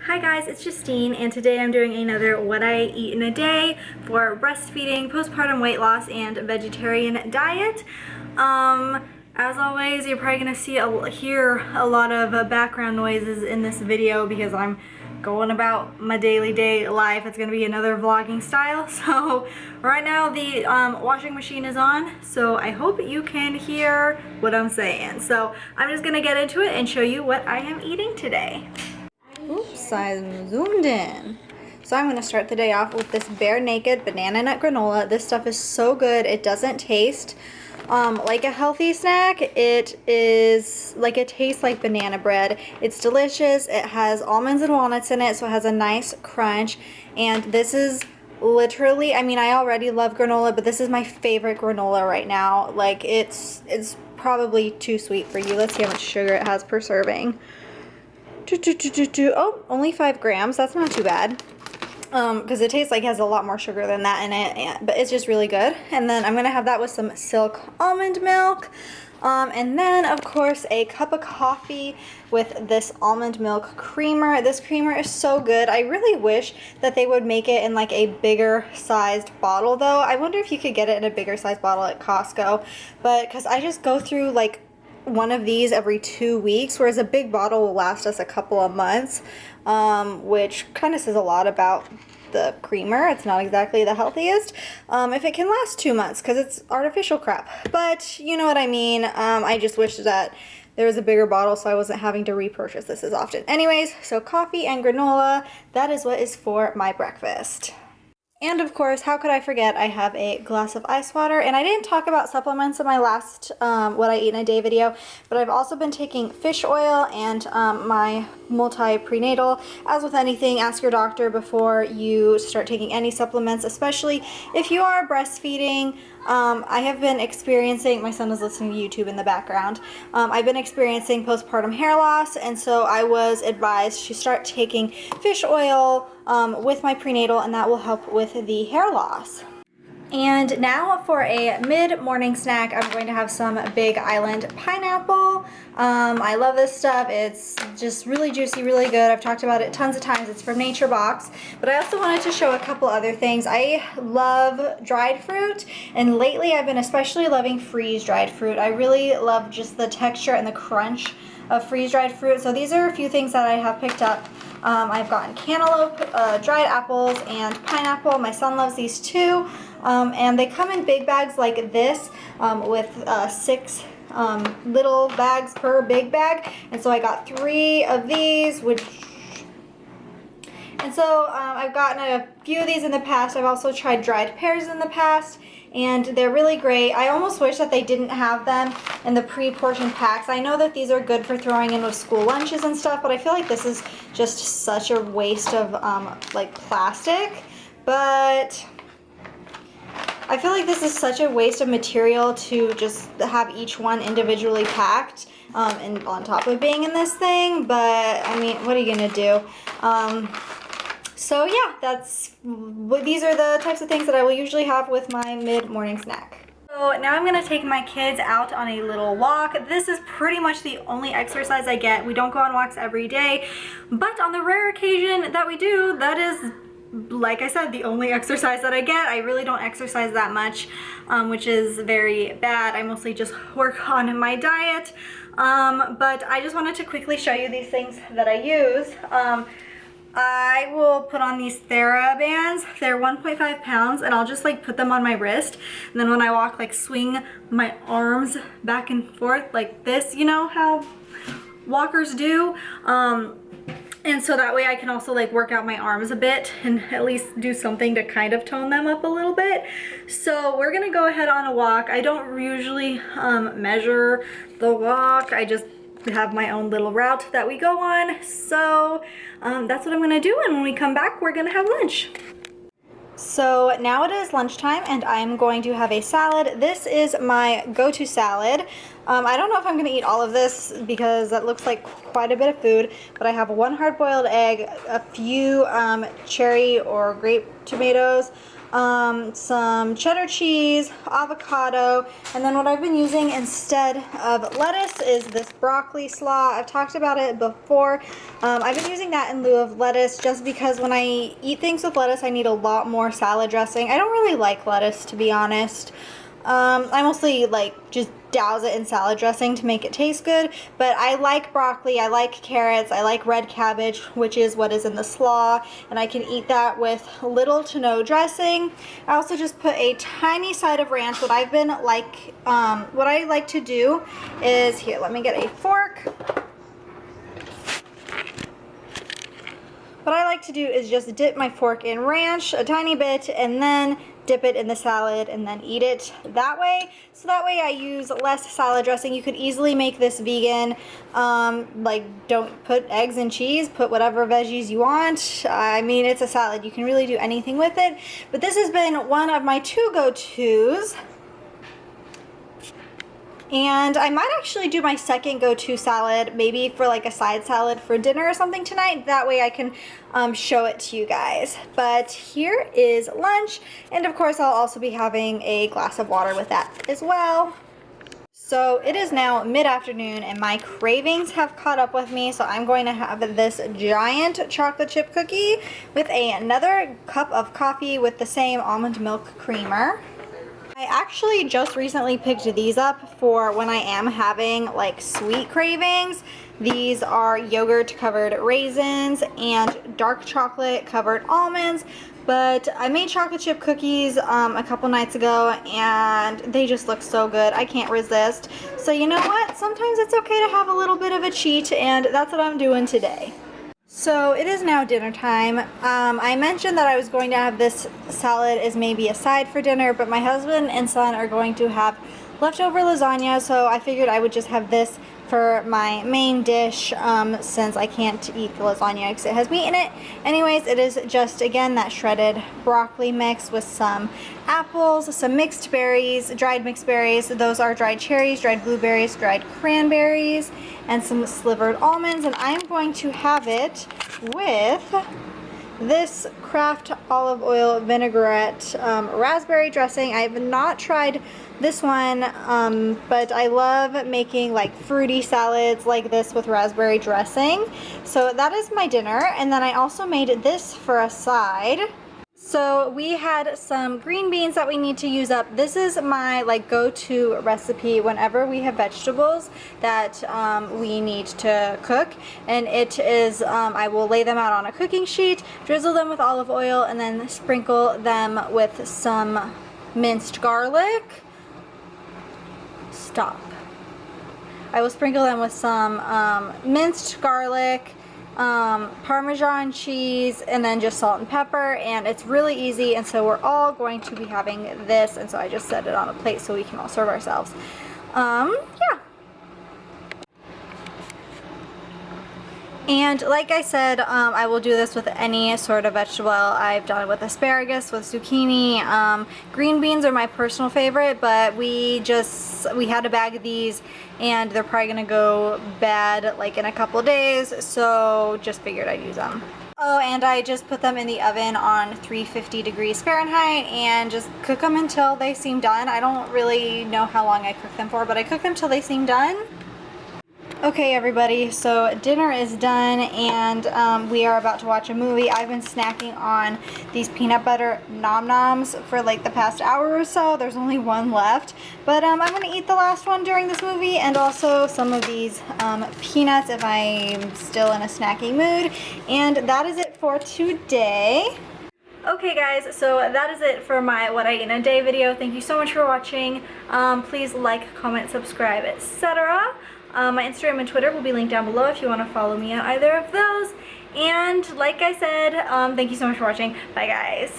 Hi guys, it's Justine, and today I'm doing another what I eat in a day for breastfeeding, postpartum weight loss, and vegetarian diet. As always, you're probably gonna hear a lot of background noises in this video because I'm going about my daily day life. It's gonna be another vlogging style. So right now the washing machine is on, so I hope you can hear what I'm saying. So I'm just gonna get into it and show you what I am eating today. Oops, I zoomed in. So I'm going to start the day off with this Bare Naked banana nut granola. This stuff is so good. It doesn't taste like a healthy snack. It tastes like banana bread. It's delicious. It has almonds and walnuts in it, so it has a nice crunch. And this is literally, I mean, I already love granola, but this is my favorite granola right now. Like, it's probably too sweet for you. Let's see how much sugar it has per serving. Oh, only 5 grams. That's not too bad. Because it tastes like it has a lot more sugar than that in it, but it's just really good. And then I'm going to have that with some Silk almond milk. And then, of course, a cup of coffee with this almond milk creamer. This creamer is so good. I really wish that they would make it in like a bigger sized bottle, though. I wonder if you could get it in a bigger sized bottle at Costco. But because I just go through like one of these every 2 weeks, whereas a big bottle will last us a couple of months, which kind of says a lot about the creamer. It's not exactly the healthiest if it can last 2 months, because it's artificial crap, but you know what I mean. I just wish that there was a bigger bottle so I wasn't having to repurchase this as often. Anyways, so coffee and granola, that is what is for my breakfast. And of course, how could I forget, I have a glass of ice water. And I didn't talk about supplements in my last what I eat in a day video, but I've also been taking fish oil and my multi-prenatal. As with anything, ask your doctor before you start taking any supplements, especially if you are breastfeeding. I have been experiencing, my son is listening to YouTube in the background, I've been experiencing postpartum hair loss, and so I was advised to start taking fish oil with my prenatal, and that will help with the hair loss. And now for a mid-morning snack, I'm going to have some Big Island pineapple. I love this stuff. It's just really juicy, really good. I've talked about it tons of times. It's from Nature Box. But I also wanted to show a couple other things. I love dried fruit, and lately I've been especially loving freeze-dried fruit. I really love just the texture and the crunch of freeze-dried fruit. So these are a few things that I have picked up. I've gotten cantaloupe, dried apples, and pineapple. My son loves these too. And they come in big bags like this with 6 little bags per big bag. And so I got 3 of these, and so I've gotten a few of these in the past. I've also tried dried pears in the past, and they're really great. I almost wish that they didn't have them in the pre-portioned packs. I know that these are good for throwing in with school lunches and stuff, but I feel like this is just such a waste of like plastic. But I feel like this is such a waste of material to just have each one individually packed and on top of being in this thing. But I mean, what are you gonna do? So yeah, these are the types of things that I will usually have with my mid-morning snack. So now I'm gonna take my kids out on a little walk. This is pretty much the only exercise I get. We don't go on walks every day, but on the rare occasion that we do, that is, like I said, the only exercise that I get. I really don't exercise that much, which is very bad. I mostly just work on my diet, but I just wanted to quickly show you these things that I use. I will put on these TheraBands. They're 1.5 pounds, and I'll just like put them on my wrist, and then when I walk, like swing my arms back and forth like this, you know how walkers do. And so that way I can also like work out my arms a bit and at least do something to kind of tone them up a little bit. So we're gonna go ahead on a walk. I don't usually measure the walk. I just have my own little route that we go on. So that's what I'm gonna do, and when we come back, we're gonna have lunch. So now it is lunchtime, and I'm going to have a salad. This is my go-to salad. I don't know if I'm going to eat all of this because that looks like quite a bit of food, but I have 1 hard-boiled egg, a few cherry or grape tomatoes, some cheddar cheese, avocado, and then what I've been using instead of lettuce is this broccoli slaw. I've talked about it before. I've been using that in lieu of lettuce just because when I eat things with lettuce, I need a lot more salad dressing. I don't really like lettuce, to be honest. I mostly just douse it in salad dressing to make it taste good, but I like broccoli, I like carrots, I like red cabbage, which is what is in the slaw, and I can eat that with little to no dressing. I also just put a tiny side of ranch. What I like to do is, here, let me get a fork. What I like to do is just dip my fork in ranch a tiny bit and then dip it in the salad and then eat it that way. So that way I use less salad dressing. You could easily make this vegan. Don't put eggs and cheese, put whatever veggies you want. I mean, it's a salad. You can really do anything with it. But this has been one of my two go-tos. And I might actually do my second go-to salad, maybe for like a side salad for dinner or something tonight. That way I can show it to you guys. But here is lunch. And of course, I'll also be having a glass of water with that as well. So it is now mid-afternoon and my cravings have caught up with me. So I'm going to have this giant chocolate chip cookie with another cup of coffee with the same almond milk creamer. I actually just recently picked these up for when I am having like sweet cravings. These are yogurt covered raisins and dark chocolate covered almonds. But I made chocolate chip cookies a couple nights ago and they just look so good. I can't resist. So you know what? Sometimes it's okay to have a little bit of a cheat, and that's what I'm doing today. So it is now dinner time. I mentioned that I was going to have this salad as maybe a side for dinner, but my husband and son are going to have leftover lasagna, so I figured I would just have this for my main dish since I can't eat the lasagna because it has meat in it. Anyways, it is just, again, that shredded broccoli mix with some apples, some mixed berries, dried mixed berries. Those are dried cherries, dried blueberries, dried cranberries, and some slivered almonds. And I'm going to have it with this Kraft olive oil vinaigrette raspberry dressing. I have not tried this one, but I love making like fruity salads like this with raspberry dressing. So that is my dinner, and then I also made this for a side. So we had some green beans that we need to use up. This is my go-to recipe whenever we have vegetables that we need to cook, and it is I will lay them out on a cooking sheet, drizzle them with olive oil, and then sprinkle them with some minced garlic. Stop. I will sprinkle them with some minced garlic, Parmesan cheese, and then just salt and pepper, and it's really easy. And so we're all going to be having this, and so I just set it on a plate so we can all serve ourselves. Yeah. And like I said, I will do this with any sort of vegetable. I've done it with asparagus, with zucchini. Green beans are my personal favorite, but we had a bag of these and they're probably gonna go bad like in a couple days, so just figured I'd use them. Oh, and I just put them in the oven on 350 degrees Fahrenheit and just cook them until they seem done. I don't really know how long I cook them for, but I cook them till they seem done. Okay, everybody, so dinner is done and we are about to watch a movie. I've been snacking on these peanut butter nom noms for like the past hour or so. There's only one left, but I'm going to eat the last one during this movie, and also some of these peanuts if I'm still in a snacking mood. And that is it for today. Okay guys, so that is it for my what I eat in a day video. Thank you so much for watching. Please like, comment, subscribe, etc. My Instagram and Twitter will be linked down below if you want to follow me on either of those. And like I said, thank you so much for watching. Bye guys.